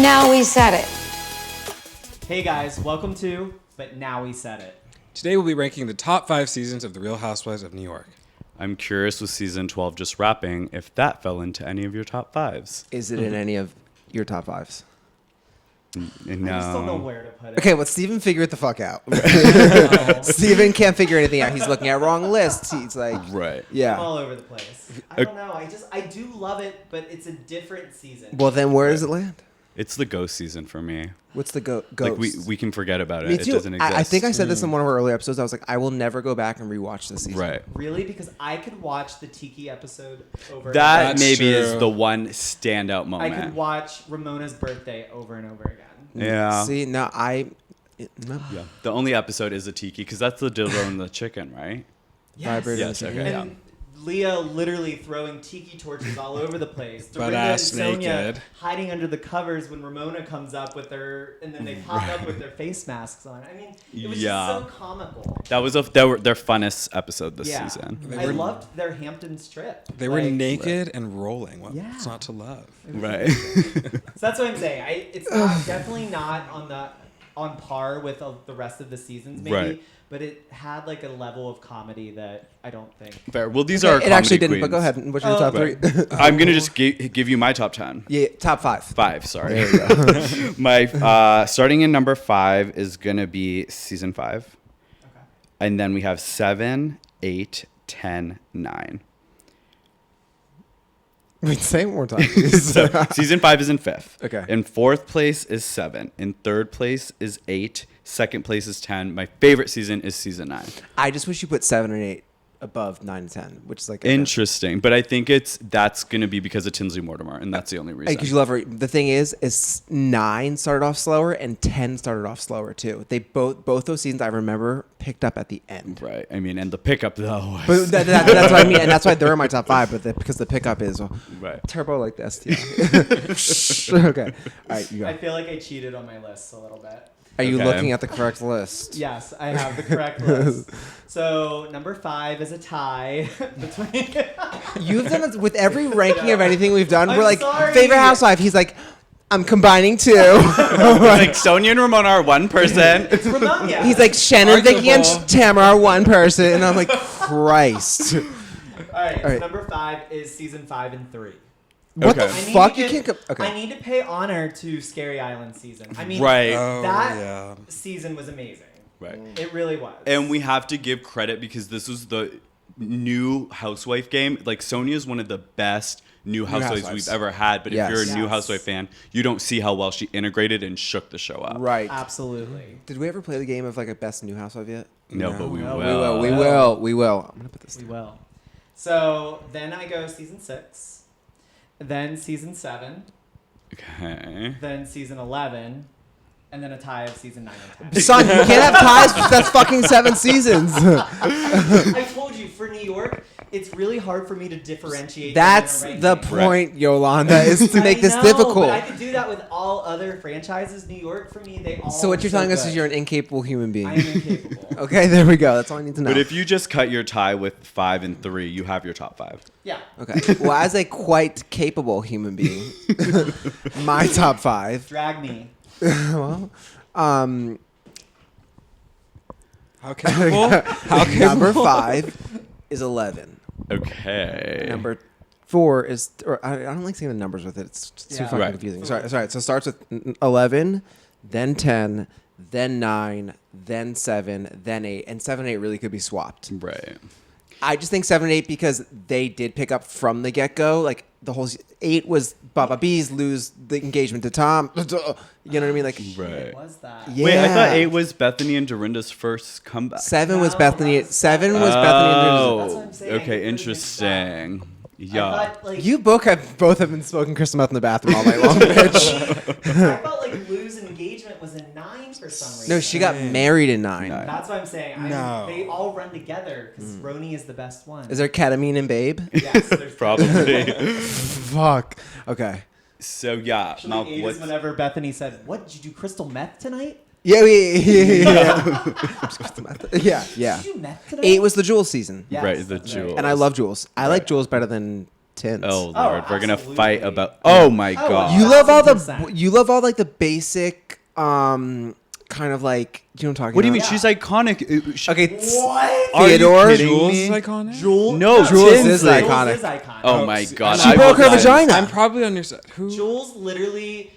now we said it. Hey guys, welcome to But Now We Said It. Today we'll be ranking the top 5 seasons of The Real Housewives of New York. I'm curious with season 12 just wrapping if that fell into any of your top 5s. Is it in any of your top 5s? No. I just don't know where to put it. Okay, well, Steven, figure it the fuck out. Steven can't figure anything out. He's looking at wrong lists. He's like, Right. I'm yeah. all over the place. I don't know. I do love it, but it's a different season. Well, then where does it land? It's the ghost season for me. What's the ghost? Like we can forget about it. Me It too. doesn't exist. I think I said this in one of our earlier episodes. I was like, I will never go back and rewatch this season. Right. Really? Because I could watch the Tiki episode over and That over. That's maybe true. is the one standout I moment. could watch Ramona's birthday over and over again. Yeah. See, no, no. Yeah. The only episode is a tiki because that's the dildo and the chicken, right? Vibrator Yes, and okay, And Leah literally throwing tiki torches all over the place. Butt Dorinda and ass Sonja naked. hiding under the covers when Ramona comes up with their, and then they pop up with their face masks on. I mean, it was Yeah. just so comical. That was their funnest episode this season. I loved their Hampton strip. They were Like, naked and rolling. What's Yeah. not to love? Right. So that's what I'm saying. It's not, definitely not on par with the rest of the seasons, maybe. Right. But it had like a level of comedy that I don't think. Fair. Well, these are It actually comedy didn't, but go queens. ahead. What's your top Right. 3? I'm going to just give you my top 10. Yeah, top 5. 5, sorry. There you go. My starting in number 5 is going to be season 5. Okay. And then we have 7, 8, 10, 9. Wait, say it one more time. So season 5 is in 5th. Okay. In 4th place is 7. In 3rd place is 8. 2nd place is 10. My favorite season is season 9. I just wish you put 7 and 8 above 9 and 10, which is like Interesting. But I think that's going to be because of Tinsley Mortimer, and that's the only reason. Because you love her. The thing is 9 started off slower and 10 started off slower too. They both those seasons I remember picked up at the end. Right. I mean, and the pickup, though. But that's what I mean, and that's why they're in my top 5. But because the pickup is Right. turbo like the STI. Okay, all right, you I go. feel like I cheated on my list a little bit. Are you Okay. looking at the correct list? Yes, I have the correct list. So number 5 is a tie between. You've done this with every ranking of anything we've done. I'm We're like sorry. favorite housewife. He's like, I'm combining 2. Like Sonia and Ramona are one person. It's Ramona. He's like Shannon, Vicky, and Arguable. Tamara are one person, and I'm like, Christ. all right. all right. So number 5 is season 5 and 3. What the Okay. I need fuck? to You give- can't. Okay. I need to pay honor to Scary Island season. I mean, Right. Oh, that yeah. season was amazing. Right. It really was. And we have to give credit because this was the new housewife game. Like Sonia is one of the best new housewives Housewives. we've ever had. But Yes. if you're a new Yes. housewife fan, you don't see how well she integrated and shook the show up. Right. Absolutely. Did we ever play the game of like a best new housewife yet? No, but we No, will. We will. I'm gonna put this. We will. So then I go season 6, then season 7, Okay. then season 11, and then a tie of season 9 and 10. Son, you can't have ties because that's fucking 7 seasons. I told you, for New York, it's really hard for me to differentiate. That's them in a the ranking. point, Yolanda, is to make I this know, difficult. But I could do that with all other franchises. New York, for me, they all. So what you're telling us good. is you're an incapable human being. I am incapable. Okay, there we go. That's all I need to know. But if you just cut your tie with 5 and 3, you have your top 5. Yeah. Okay. Well, as a quite capable human being, my top 5. Drag me. Well, How capable? How capable? number 5 is 11. Okay. Number 4 is, or I don't like saying the numbers with it. It's too Yeah. fucking Right. confusing. Sorry. So it starts with 11, then 10, then 9, then 7, then 8, and 7 and 8 really could be swapped. Right. I just think 7 and 8 because they did pick up from the get go. Like the whole 8 was Baba Bees lose the engagement to Tom. You know what I mean? Like Right. What was that? Yeah. Wait, I thought 8 was Bethany and Dorinda's first comeback. 7 was No, Bethany. that was- 7 was Bethany Oh, and That's what I'm saying. okay, It really interesting. I Yeah. thought, like, You both have been smoking crystal meth in the bathroom all night long, bitch. I felt like Lou's engagement was in 9 for some reason. No, she got married in 9. No. That's what I'm saying. No. They all run together because Roni is the best one. Is there ketamine in Babe? Yes, there's Probably. Fuck. Okay. So yeah, Actually, now 8 what's is whenever Bethany said, "What did you do? Crystal meth tonight? Yeah, yeah. Did you do meth tonight?" 8 was the Jules season. Yes, right? The that's Jules. And I love Jules. I like Right. Jules better than tints. Oh Lord, we're gonna absolutely. fight about. Oh my God. You love all the 1000%. you love all like the basic kind of like you know what I'm talking What do you mean? about? She's iconic. Okay, What? Are you Theodore kidding Jules me? is iconic. Jules? No, Jules is Tinsley. iconic. Jules is iconic. Oh my God. She I broke her will- vagina. I'm probably on your side. Who? Jules literally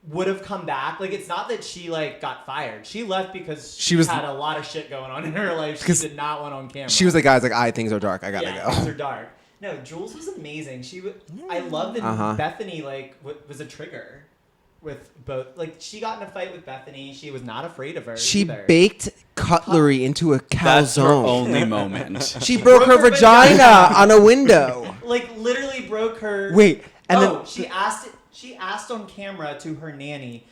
would have come back. Like, it's not that she like got fired. She left because she was- had a lot of shit going on in her life. She Because did not want on camera. She was like, guys, like, things are dark. I gotta yeah, go. things are dark. No, Jules was amazing. I love that Bethany like was a trigger with both. Like, she got in a fight with Bethany. She was not afraid of her. She either. baked cutlery into a That's her calzone. only moment. She broke her vagina on a window. Like, literally broke her. Wait, and oh, then she asked on camera to her nanny,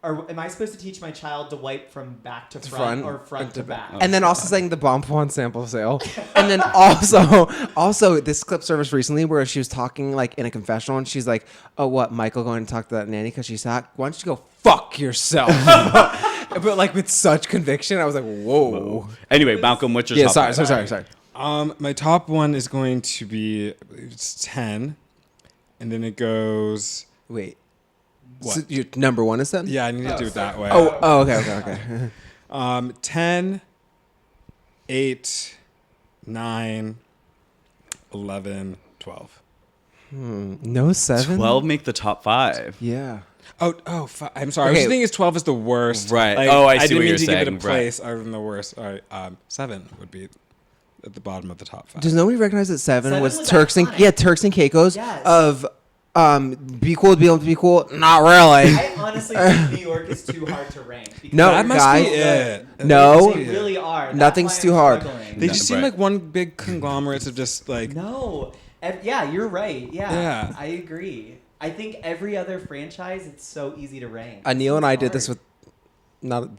am I supposed to teach my child to wipe from back to front or front to back? And then also saying the Bonbon sample sale. And then also this clip surfaced recently where she was talking like in a confessional and she's like, oh, what, Michael going to talk to that nanny because she's hot? Why don't you go fuck yourself? But like with such conviction, I was like, whoa. Anyway, Malcolm, what's your Yeah, top sorry. five? My top one is going to be, I believe it's 10, and then it goes. Wait. What? So your number one is 10? Yeah, I need to do it that way. Oh, okay. 10, 8, 9, 11, 12. No 7? 12 make the top 5. Yeah. I'm sorry. I was Okay. thinking 12 is the worst. Right. Like, Oh, I see didn't what mean you're to give it saying. a place other than the worst. All right. 7 would be at the bottom of the top 5. Does nobody recognize that 7 7 was was Turks and iconic. Turks and Caicos Yes. of be cool to be able to be cool? Not really. I honestly think New York is too hard to rank. because No, that must guys. be it. No. They really are. That's Nothing's why too I'm hard. struggling. They just seem Right. like one big conglomerates of just like. No. Yeah, you're right. Yeah, Yeah. I agree. I think every other franchise, it's so easy to rank. Aneal and I did this hard. with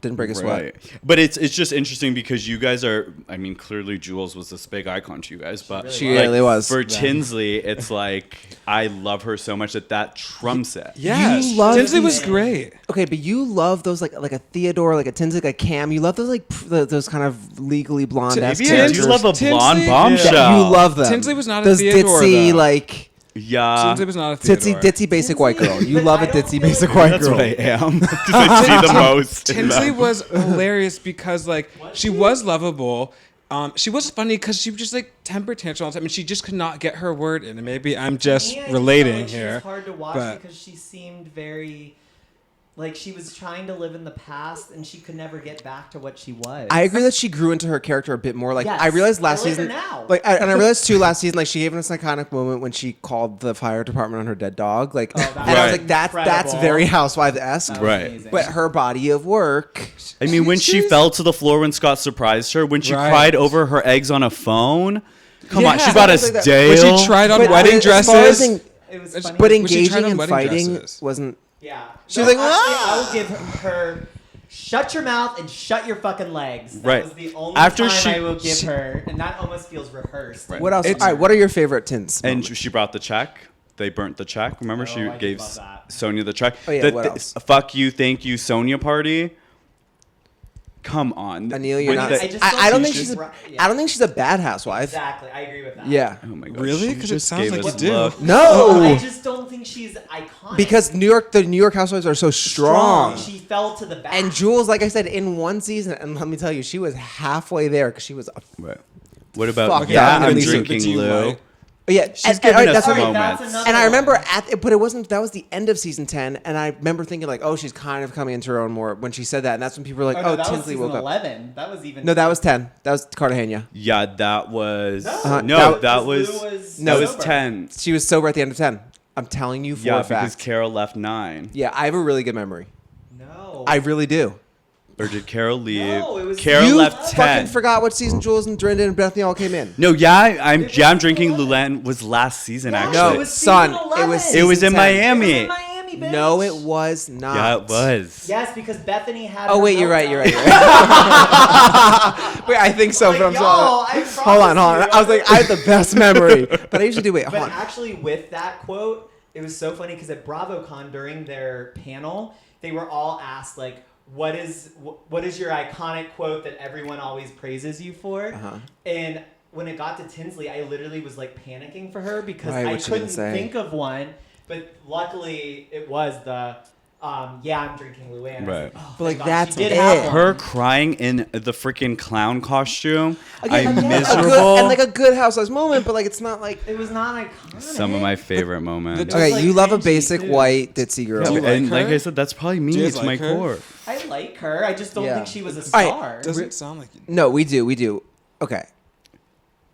didn't break a sweat. Right. But it's just interesting because you guys are, I mean, clearly Jules was this big icon to you guys, but She really was. For Tinsley, it's like, I love her so much that trumps it. Yes. You love Tinsley was these- great. Okay, but you love those like a Theodore, like a Tinsley, like a Cam. You love those like those kind of legally blonde ass Maybe I characters. do love a blonde Tinsley- bombshell. Yeah, you love them. Tinsley was not a those Theodore, ditzy though. like Yeah. Tinsley was not a Theodore. ditzy basic white girl. You But love a I don't ditzy feel basic like- white That's girl. what I am. Because I see the most. in Tinsley them. was hilarious because like she was lovable. She was funny because she was just like temper tantrum all the time, and she just could not get her word in. And maybe I'm just And relating like, She here. was hard to watch but- because she seemed very, like she was trying to live in the past and she could never get back to what she was. I agree that she grew into her character a bit more. Like Yes. I realized last I like her season, now. and I realized too last season, like she gave us an iconic moment when she called the fire department on her dead dog. Like, that and I was was like, that's incredible. very Housewives-esque. That was Right. amazing. But her body of work. I mean, when she fell to the floor when Scott surprised her, when she Right. cried over her eggs on a phone. Come on, Yeah. she got a Like that. stale. When she tried on But wedding as far as dresses. it was But funny. But When she engaging tried on and wedding fighting dresses. wasn't. Yeah. She was like, actually, "Ah!" I will give her shut your mouth and shut your fucking legs. That Right. was the only After time she- I will give she- her, and that almost feels rehearsed. Right. What else? It's- All right, what are your favorite tints? And she brought the check. They burnt the check. Remember, Oh, she I did gave love that. Sonia the check. Oh, yeah, what else? Fuck you, thank you, Sonia party. Come on, Aneal, you're When not. the- I don't think she's she's. right. Yeah. I don't think she's a bad housewife. Exactly, I agree with that. Yeah. Oh my god, Really? she 'Cause it just sounds gave like us you do. love. No. I just don't think she's iconic. Because the New York housewives are so strong. She fell to the back. And Jules, like I said, in one season, and let me tell you, she was halfway there because she was. Right. What about Fuck yeah? that. I'm Lisa, drinking the team Lou. white. Yeah, She's giving us that's what I mean. moments. That's another And I remember one. but it wasn't. That was the end of season 10, and I remember thinking like, oh, she's kind of coming into her own more when she said that, and that's when people were like, no, oh, that was Tinsley season woke up. 11. That was even. No, that was 10. That was Cartagena. Yeah, that was No, no, that Lou was No, that was sober. 10. She was sober at the end of 10. I'm telling you for Yeah, a because fact. Carol left 9. Yeah, I have a really good memory. No. I really do. Or did Carol leave? No, it was- Carol You left fucking 10. forgot what season Jules and Dorinda and Bethany all came in. No, I'm drinking Luann was last season No, actually. it was son, season it was 11. It was in 10. Miami. It was in Miami, bitch. No, it was not. Yeah, it was. Yes, because Bethany had. Oh her wait, you're right. meltdown. You're right. Wait, I think so, Like, but I'm y'all, sorry. I Hold on. promise you. I was like, I have the best memory, but I usually do. Wait, hold But on. actually, with that quote, it was so funny because at BravoCon during their panel, they were all asked like, "What is your iconic quote that everyone always praises you for?" Uh-huh. And when it got to Tinsley, I literally was like panicking for her because Right, I what you gonna couldn't say? think of one. But luckily, it was the yeah, I'm drinking Luann. Right. Oh, But, like, thank God, that's she did it. have one. Her crying in the freaking clown costume. Again, I'm like, yeah, miserable. and like a good housewives moment, but like it's not like. It was not iconic. Some of my favorite moments. Okay, like you love a cringy, basic too. white ditzy girl. Do you like and like her? I said, that's probably me. Do you It's like my her? core. I like her. I just don't Yeah. think she was a All right, star. Doesn't sound like you. No, we do. Okay.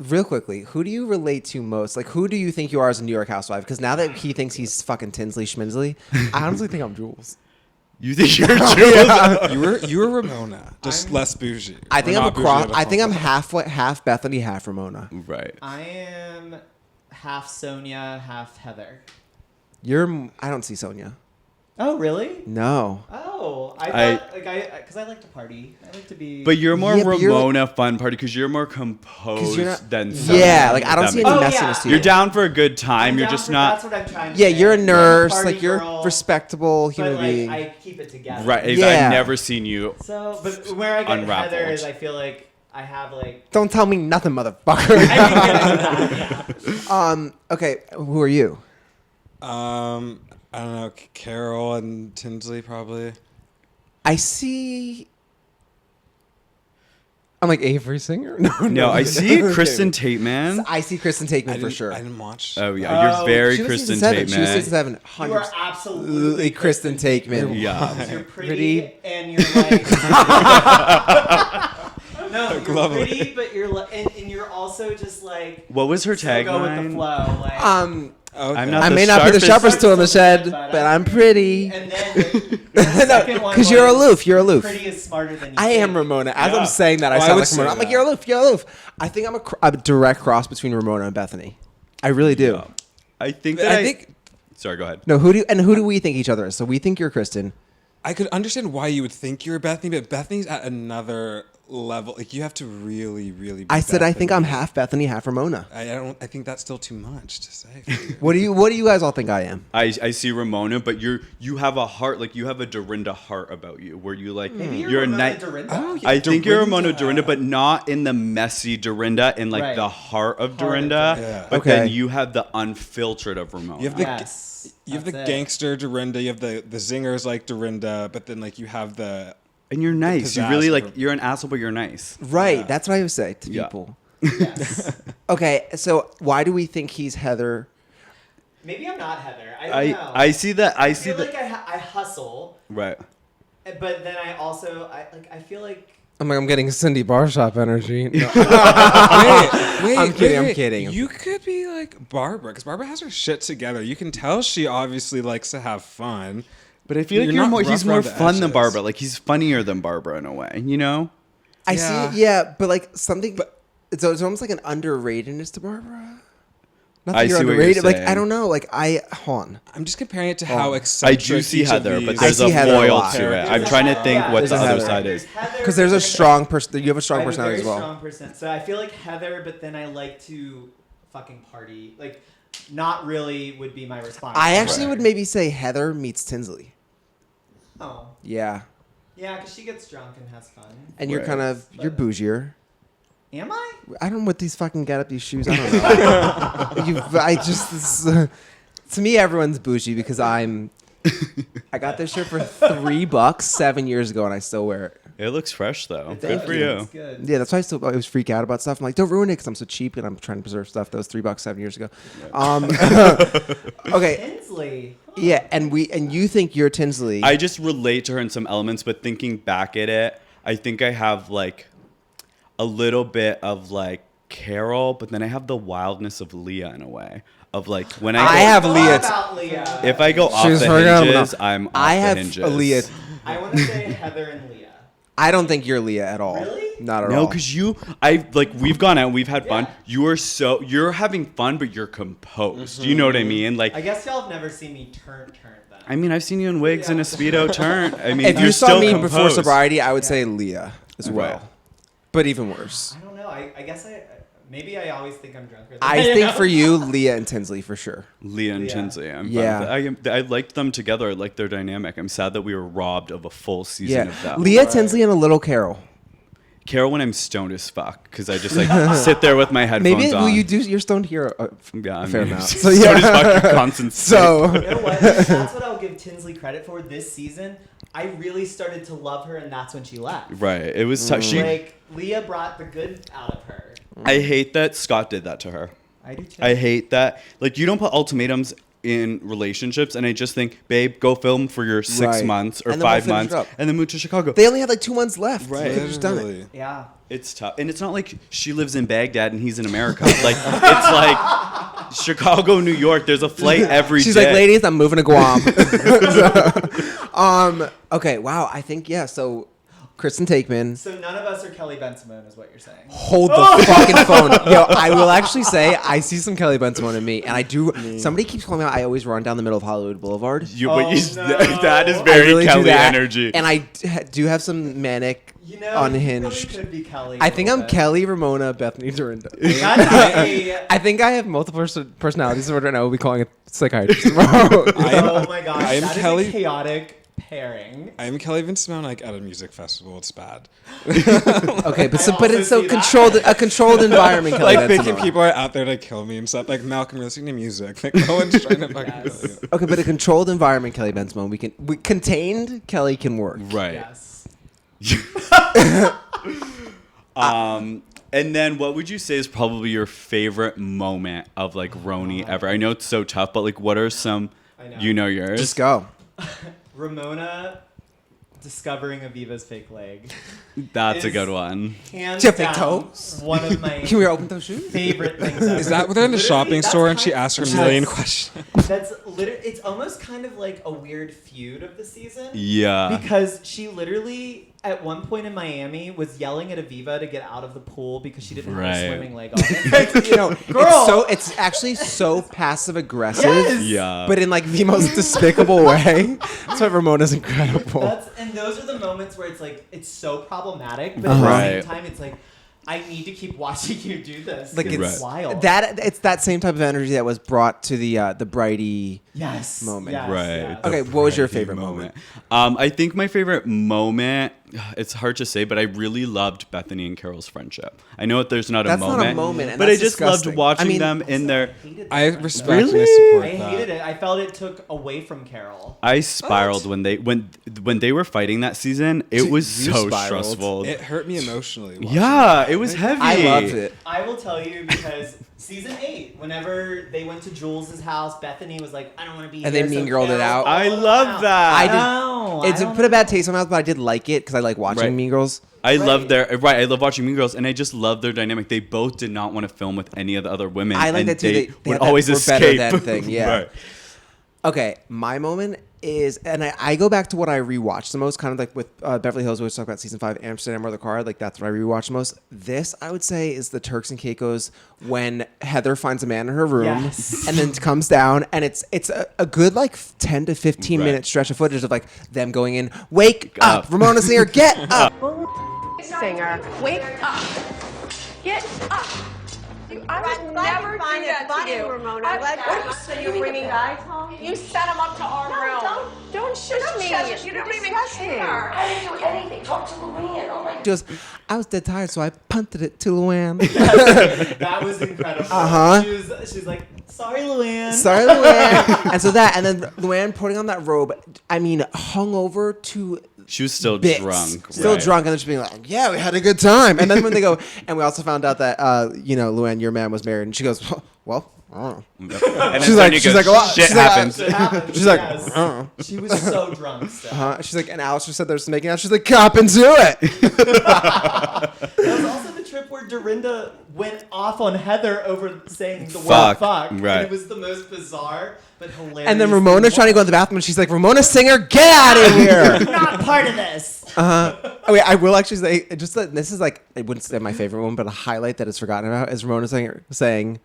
Real quickly, who do you relate to most? Like, who do you think you are as a New York housewife? Because now that he thinks he's fucking Tinsley Schminsley, I honestly think I'm Jules. You think you're Jules? You were Ramona, just less bougie. I think Or I'm a not bougie cross. at a I think I'm point. half Bethany, half Ramona. Right. I am half Sonia, half Heather. I don't see Sonja. Oh, really? No. Oh, I thought because I like to party. I like to be. But you're more Yeah, but you're- Ramona fun party because you're more composed you're not- than Yeah, Sonia, like I if don't that see any makes Oh, sense. yeah. messiness to You're you. down for a good time. I'm You're down just for- not That's what I'm trying to Yeah, say. you're a nurse. Party Like you're girl, respectable but human like being. I keep it together. right. Yeah. I've never seen you. So, but where I get Unraveled. Heather is I feel like I have like. Don't tell me nothing, motherfucker. I can get into that, yeah. Okay, who are you? I don't know, Carol and Tinsley probably. I see. I'm like Avery Singer. No, I see Kristen Tate, man. I see Kristen Takeman for sure. I didn't watch. Oh yeah, you're very She was Kristen season Tate, seven. She was man. season 7. You are 100% absolutely Kristen Takeman. Yeah. You're pretty, Pretty. and you're like. No, you're Lovely. pretty, but you're and you're also just like. What was her so go with the tagline? flow. Like, Okay. I'm not I the may not be the sharpest- sharpest tool in the shed, but I'm pretty. And then the second one Because you're was aloof. You're aloof. Pretty is smarter than you I think. am Ramona. As Yeah. I'm saying that, I Oh, I sound would like Ramona. say I'm like, that. you're aloof. You're aloof. I think I'm a direct cross between Ramona and Bethany. I really do. Yeah. I think that I think Sorry, go ahead. No, who do we think each other is? So we think you're Kristen. I could understand why you would think you're Bethany, but Bethany's at another level. Like you have to really, really. Be I said I think I'm Bethany. half Bethany, half Ramona. I don't. I think that's still too much to say. For you. What do you guys all think I am? I see Ramona, but you have a heart, like you have a Dorinda heart about you, where you like Maybe you're a Ramona night. Dorinda. Oh, yeah. I think you're Ramona Dorinda. Dorinda, but not in the messy Dorinda, in like Right. the heart of Heart of Dorinda. Dorinda. But Okay. then you have the unfiltered of Ramona. You have the Yes. you have the That's it. gangster Dorinda. You have the zingers like Dorinda, but then like you have the. and you're nice. You pizzazz really of like. her. You're an asshole, but you're nice. Right. Yeah. That's what I would say to Yeah. people. Yes. Okay. So why do we think he's Heather? Maybe I'm not Heather. I don't know. I see that. I I see feel that. like I hustle, Right. but then I also I feel like. I'm getting Cindy Barshop energy. No. Wait, I'm kidding. You could be like Barbara, because Barbara has her shit together. You can tell she obviously likes to have fun. But I feel like You're you're not more. rough He's more around the fun than edges. Barbara. Like he's funnier than Barbara in a way. You know. I Yeah. see. Yeah, but like something. But it's almost like an underratedness to Barbara. Not that I you're see what you're underrated. Like saying. I don't know. Like hold on. I'm just comparing it to how I eccentric do see each of Heather, but these- there's I a see Heather a foil lot. to it. There's I'm a trying to Heather. think what There's the a other Heather. side is. Because there's a strong person. You have a strong I have a personality very as well. strong person. So I feel like Heather, but then I like to fucking party. Like, not really would be my response. I actually Right. would maybe say Heather meets Tinsley. Oh. Yeah, Yeah, because she gets drunk and has fun. and you're Right. kind of you're bougier. Am I? I don't know what these fucking get up these shoes. I don't know. To me, everyone's bougie because I got this shirt for $3 7 years ago, and I still wear it. It looks fresh though. Thank Good for you. you. It's good. Yeah, that's why I always freak out about stuff. I'm like, don't ruin it because I'm so cheap and I'm trying to preserve stuff that was $3 7 years ago. Okay, Tinsley. yeah, and you think you're Tinsley? I just relate to her in some elements, but thinking back at it, I think I have like a little bit of like Carol, but then I have the wildness of Leah in a way. Of like when I have Leah. About Leah. if I go off She's the forgettable. hinges, I'm off I the have hinges. Leah. I want to say Heather and Leah. I don't think you're Leah at all. Really? Not at No, all. because we've gone out, we've had fun. Yeah. You're having fun, but you're composed. You know what I mean? Like, I guess y'all have never seen me turn then. I mean, I've seen you in wigs and a speedo turn. I mean, If you're you saw still me composed. before sobriety, I would Yeah. say Leah as well. Right. But even worse. I don't know. I guess maybe I always think I'm drunker. Than I think for you, Leah and Tinsley for sure. Leah and Yeah. Tinsley. I'm Yeah. fine with that. I liked them together. I liked their dynamic. I'm sad that we were robbed of a full season Yeah. of that. Leah, Tinsley, and a little Carol. Carol when I'm stoned as fuck because I just like sit there with my headphones Maybe on. you're stoned here a fair amount. So yeah, stoned as fuck, constant. So you know what? That's what I'll give Tinsley credit for this season. I really started to love her, and that's when she left. Right. It was tough. Like Leah brought the good out of her. I hate that Scott did that to her. I do too. I hate that. Like, you don't put ultimatums in relationships, and I just think, babe, go film for your 6 months or And then we'll 5 finish months, it up. and then move to Chicago. they only had like 2 months left. Right. They just done it. Yeah. It's tough, and it's not like she lives in Baghdad and he's in America. Like, it's like Chicago, New York. There's a flight every day. She's like, ladies, I'm moving to Guam. Okay. Wow. I think So, Kristen Takeman. So none of us are Kelly Ben-Simone, is what you're saying. Hold the fucking phone. Yo, I will actually say I see some Kelly Ben-Simone in me, and I do. Somebody keeps calling me out. I always run down the middle of Hollywood Boulevard. That is I very really do Kelly that, energy. and I do have some manic, You know, unhinged. You really could be Kelly. I think a I'm little bit. Kelly, Ramona, Bethany, Dorinda. I I think I have multiple personalities disorder, and I will be calling a psychiatrist tomorrow. oh my gosh, I am that is Kelly- a chaotic pairing. I am Kelly Vince Simone, like at a music festival. It's bad. Okay, but I it's also so see controlled, a controlled environment. Kelly Like thinking Ben-Simone. people are out there to kill me and stuff. Like Malcolm, you're listening to music. Like no one's trying to fucking Yes. kill you. Okay, but a controlled environment, Kelly Ben-Simone. We contained Kelly can work. Right. Yes. And then what would you say is probably your favorite moment of like Roni ever? I know it's so tough, but like what are some, I know. you know yours? Just go. Ramona discovering Aviva's fake leg. That's a is- good one. Hands Do you have fake down, toes? one of my Can we open those shoes? favorite things ever. Is that when they're in the Literally, shopping that's store and she kind- asks her a Yes. million questions? That's literally, it's almost kind of like a weird feud of the season. Yeah. Because she literally, at one point in Miami, was yelling at Aviva to get out of the pool because she didn't have Right. a swimming leg on. It's You know, Girl. it's actually so passive aggressive, Yes. Yeah. but in like the most despicable way. That's why Ramona's incredible. and those are the moments where it's like, it's so problematic, but Uh-huh. at the Right. same time, it's like, I need to keep watching you do this. Like it's it's wild. it's that same type of energy that was brought to the Brighty. yes. moment. Yes, Right. yes. Okay, what was your Friday favorite moment? I think my favorite moment, it's hard to say, but I really loved Bethany and Carol's friendship. I know that there's not That's a not moment. a moment, and but I that's just disgusting. loved watching I mean, them in their. hated I that. respect and I Really? support I that. hated it. I felt it took away from Carol. I spiraled when they were fighting that season. It was You so spiraled. stressful. It hurt me emotionally. watching Yeah, it was heavy. I loved it. I will tell you because season 8, whenever they went to Jules' house, Bethany was like, I don't want to be And here. they mean so girled it Carol out. I followed them love out. that. I did- know, It's I don't put a bad taste in my mouth, but I did like it because I like watching Right. Mean Girls. I love Right. their right. I love watching Mean Girls, and I just love their dynamic. They both did not want to film with any of the other women. I like and that too. They, They would had that always we're better escape. than thing, yeah. Right. Okay, my moment is, and I go back to what I rewatched the most, kind of like with Beverly Hills, we always talk about season 5, Amsterdam or the Car, like that's what I rewatched the most. This, I would say, is the Turks and Caicos when Heather finds a man in her room Yes. and then comes down, and it's a good like 10 to 15 Right. minute stretch of footage of like them going in, wake up. up, Ramona Singer, get up. Singer, wake up. Get up. I would never do that to you. Ramona. What are you saying? You're bringing guys home? You set him up to our room. Don't shush me. You don't even care. I didn't do anything. Talk to Luann. Oh my She goes, I was dead tired, so I punted it to Luann. That was incredible. Uh-huh. She was like, sorry, Luann. Sorry, Luann. And then Luann putting on that robe, I mean, hung over to She was still bits. drunk. Still right. drunk, and then she's being like, yeah, we had a good time. And then when they go, and we also found out that, Luann, your man was married, and she goes, well, I don't know. And then She's like, Sonia goes, "Oh, shit she's like, happens. It happened. She's like, yes. uh-uh. She was so drunk still. She's like, and Alice just said they're making out. She's like, cop and do it. That was also the trip where Dorinda went off on Heather over saying the word Fuck, fuck. right. And it was the most bizarre but hilarious. And then Ramona's trying to go in the bathroom, and she's like, Ramona Singer, get out of here. not part of this. Oh, wait, I will actually say, just that this is like, I wouldn't say my favorite one, but a highlight that is forgotten about is Ramona saying,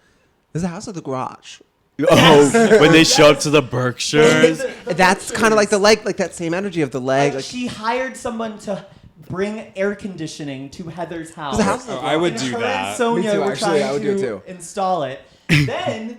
is the house or the garage? Oh, when they show up to the Berkshires. That's kind of like the leg, like that same energy of the leg. Like she hired someone to bring air conditioning to Heather's house. The house- Oh, I would And do her and that. Sonia Me too, were actually. trying I would do it to too. install it. Then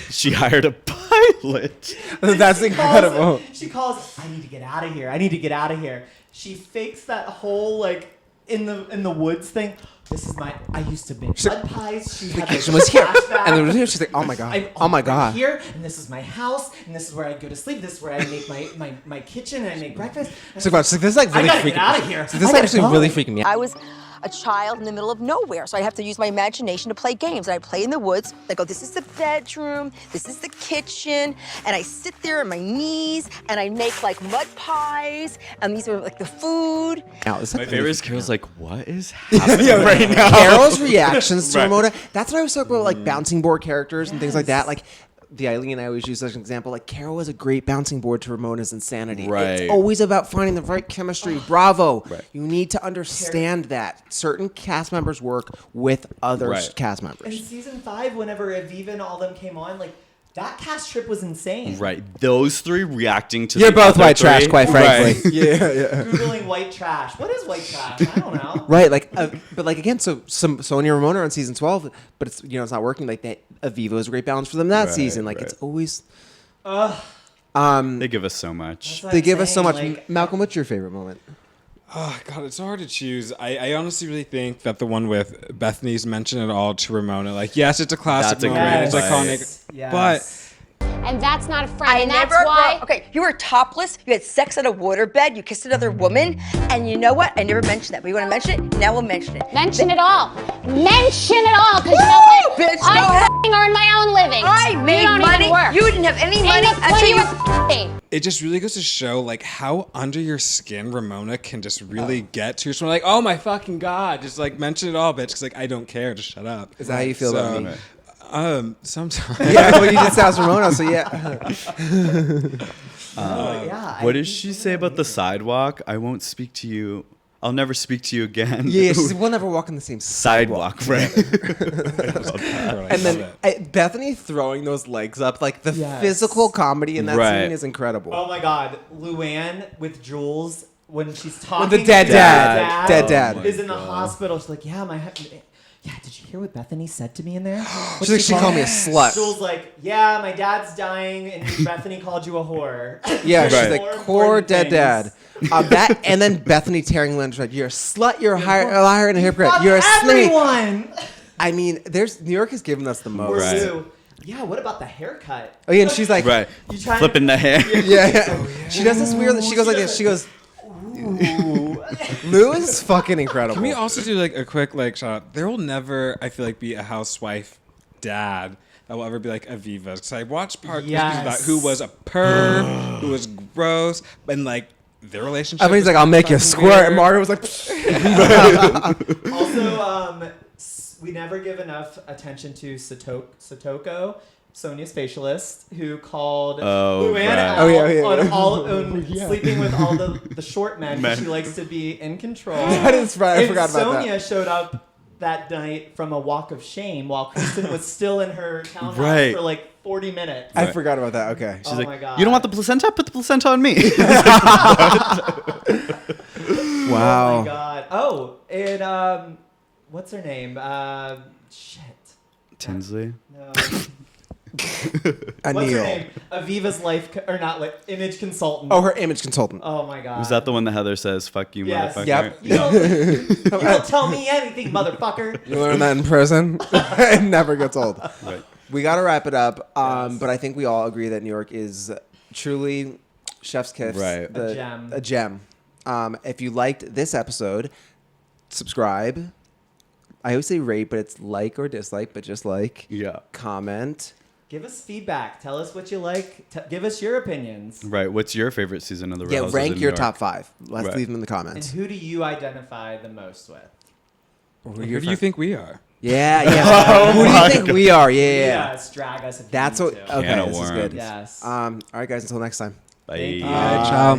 She hired a pilot. That's incredible. She calls, I need to get out of here. I need to get out of here. She fakes that whole like in the woods thing. This is I used to make mud pies. She had She was here, flashback. and then was here. She's like, "Oh my god, oh my god." Here, and this is my house, and this is where I go to sleep. This is where I make my kitchen, and I make breakfast. She's like, "This is like really I gotta freaking get out of here. This is actually really freaking me out. I was a child in the middle of nowhere, so I have to use my imagination to play games. And I play in the woods. I go, this is the bedroom, this is the kitchen, and I sit there on my knees, and I make like mud pies, and these are like the food. Now, it's My like favorite is Carol's like, what is happening right now. Carol's reactions to Right. Ramona. That's what I was talking about, like bouncing board characters and things like that. Like the Eileen I always use as an example. Like Carol was a great bouncing board to Ramona's insanity. Right. It's always about finding the right chemistry. Bravo. Right. You need to understand that certain cast members work with other Right. cast In members. season 5, whenever Aviva and all them came on, like that cast trip was insane. Right. Those three reacting to You're the both other white trash, three. quite frankly. Right. Yeah. Googling white trash. What is white trash? I don't know. Right, like, but like again, so Sonia Ramona on season 12, but it's it's not working. Like that, Aviva was a great balance for them that Right, season. Like right. it's always, They give us so much. That's what they I'm give us so much. saying, like, Malcolm, what's your favorite moment? Oh God, it's so hard to choose. I honestly really think that the one with Bethany's mention it all to Ramona, like yes, it's a classic That's a moment, great it's fight. iconic, Yes. but And that's not a friend. And that's why. Okay, you were topless. You had sex on a waterbed. You kissed another woman, and you know what? I never mentioned that. But you want to mention it? Now we'll mention it. Mention it all. Mention it all. Because you know what? Bitch, I no. f***ing earn my own living. I made you don't money. Even work. You didn't have any money. And Until when you you. were f***ing. it just really goes to show like how under your skin Ramona can just really get to. So like, oh my fucking God, just like mention it all, bitch. Because like I don't care, just shut up. Is that how you feel about me? Sometimes. Yeah, well, you did South Ramona, so yeah. yeah. What does she say about the sidewalk? I won't speak to you. I'll never speak to you again. Yeah, she said, we'll never walk on the same Sidewalk, right? And then Bethany throwing those legs up, like the Yes. physical comedy in that Right. scene is incredible. Oh my God, Luann with Jules when she's talking. With the dead to dad. her Dead dad. is in the hospital. She's like, yeah, yeah. Did you hear what Bethany said to me in there? What She's like, she called me a slut. Jules like, yeah, my dad's dying, and Bethany called you a whore. Yeah, she's Right. like, More core important dead things. dad. That and then Bethany tearing Lynch like, you're a slut, you're a liar and a hypocrite, Fuck you're a snake. everyone. I mean, New York has given us the most. Or Right. Sue. Yeah, what about the haircut? Oh yeah, and she's like, Right. You trying Flipping the hair. yeah. She does this weird. She goes like this. She goes. Lou is fucking incredible. Can we also do like a quick like shout out? There will never, I feel like, be a housewife dad that will ever be like Aviva. Because I watched part Yes. about who was a perv, who was gross, and like their relationship. I mean, he's was like, I'll make you fucking squirt. weird. And Marta was like, Also, we never give enough attention to Satoko, Sonia's facialist, who called Oh, Luann right. out Oh, yeah. on sleeping with all the short men. 'Cause she likes to be in control. That is right. I And forgot about that. Sonia showed up that night from a walk of shame while Kristen was still in her townhouse Right. for like 40 minutes. I forgot about that. Okay. Oh She's my God. you don't want the placenta? Put the placenta on me. Oh Wow. my God. Oh, and what's her name? Shit. Tinsley. No. What's her Aneal. name? Aviva's image consultant. Oh, her image consultant. Oh my God. Was that the one that Heather says, fuck you, Yes. motherfucker? Yep. You don't tell me anything, motherfucker. You learn that in prison. It never gets old. Right. We got to wrap it up. Yes. But I think we all agree that New York is truly chef's kiss. Right. A gem. A gem. If you liked this episode, subscribe. I always say rate, but it's like or dislike, but just like. Yeah. Comment. Give us feedback. Tell us what you like. Give us your opinions. Right. What's your favorite season of the Real Yeah, Housewives rank of New your York? top 5. Let's Right. leave them in the And comments. who do you identify the most with? Who do you think we are? Yeah, yeah. Who do you think we are? Yeah, yeah. Yes, drag us if you That's need what. to. Okay, Can of this is good. worms. Yes. All right, guys. Until next time. Bye. Thank you. Ciao.